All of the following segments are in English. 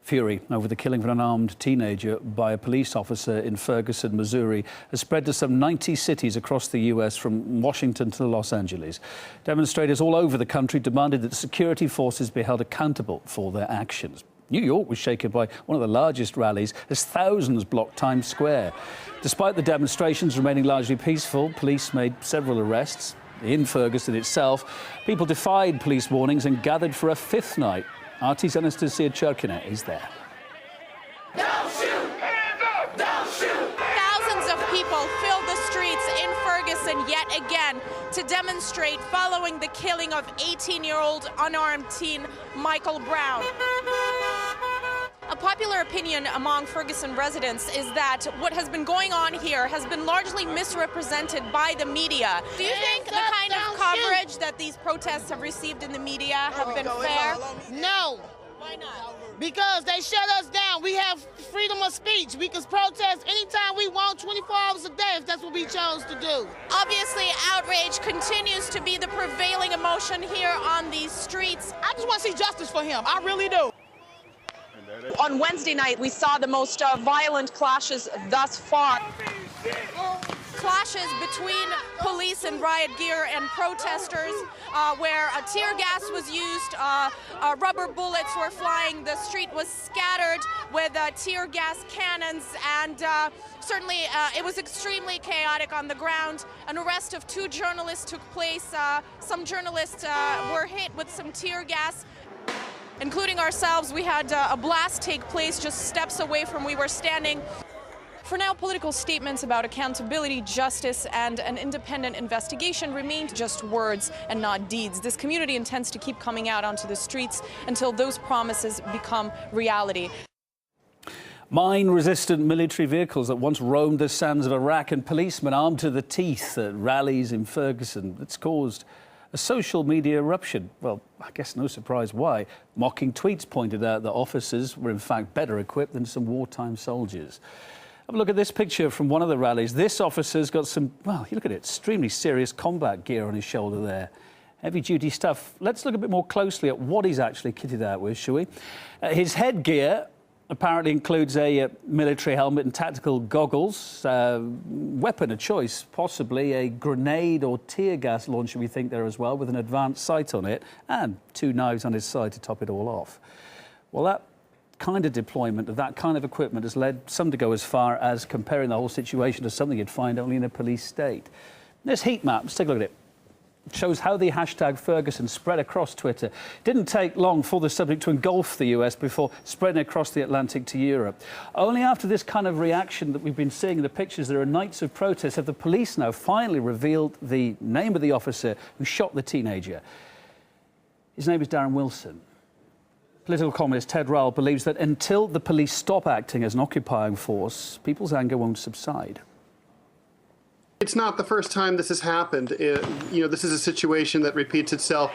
Fury over the killing of an unarmed teenager by a police officer in Ferguson, Missouri, has spread to some 90 cities across the U.S. from Washington to Los Angeles. Demonstrators all over the country demanded that security forces be held accountable for their actions. New York was shaken by one of the largest rallies as thousands blocked Times Square. Despite the demonstrations remaining largely peaceful, police made several arrests. In Ferguson itself, people defied police warnings and gathered for a fifth night. RT's Anastasia Churkina is there. Don't shoot! Hands up! Don't shoot! Thousands of people filled the streets in Ferguson yet again to demonstrate following the killing of 18-year-old unarmed teen Michael Brown. A popular opinion among Ferguson residents is that what has been going on here has been largely misrepresented by the media. Do you think the kind of coverage that these protests have received in the media have been fair? No. Why not? Because they shut us down. We have freedom of speech. We can protest anytime we want, 24 hours a day, if that's what we chose to do. Obviously, outrage continues to be the prevailing emotion here on these streets. I just want to see justice for him. I really do. On Wednesday night, we saw the most violent clashes thus far. Clashes between police and riot gear and protesters, where tear gas was used, rubber bullets were flying, the street was scattered with tear gas cannons, and certainly it was extremely chaotic on the ground. An arrest of 2 journalists took place. Some journalists were hit with some tear gas. Including ourselves, we had a blast take place just steps away from where we were standing. For now, political statements about accountability, justice, and an independent investigation remain just words and not deeds. This community intends to keep coming out onto the streets until those promises become reality. Mine-resistant military vehicles that once roamed the sands of Iraq and policemen armed to the teeth at rallies in Ferguson. It's caused a social media eruption. Well, I guess no surprise why. Mocking tweets pointed out that officers were in fact better equipped than some wartime soldiers. Have a look at this picture from one of the rallies. This officer's got some, well, you look at it, extremely serious combat gear on his shoulder there. Heavy-duty stuff. Let's look a bit more closely at what he's actually kitted out with, shall we? His headgear apparently includes a military helmet and tactical goggles. Weapon of choice, possibly a grenade or tear gas launcher, we think, there as well, with an advanced sight on it, and 2 knives on his side to top it all off. Well, that kind of deployment of that kind of equipment has led some to go as far as comparing the whole situation to something you'd find only in a police state. This heat map, let's take a look at it. It shows how the hashtag Ferguson spread across Twitter. It didn't take long for the subject to engulf the US before spreading across the Atlantic to Europe. Only after this kind of reaction that we've been seeing in the pictures, there are nights of protest, have the police now finally revealed the name of the officer who shot the teenager. His name is Darren Wilson. Political columnist Ted Rowell believes that until the police stop acting as an occupying force, people's anger won't subside. It's not the first time this has happened. This is a situation that repeats itself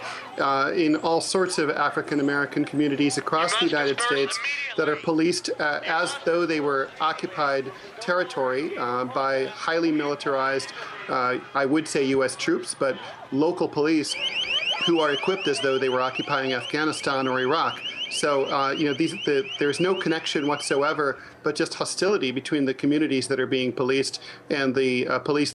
in all sorts of African-American communities across the United States that are policed as though they were occupied territory by highly militarized, I would say U.S. troops, but local police who are equipped as though they were occupying Afghanistan or Iraq. So, there's no connection whatsoever, but just hostility between the communities that are being policed and the police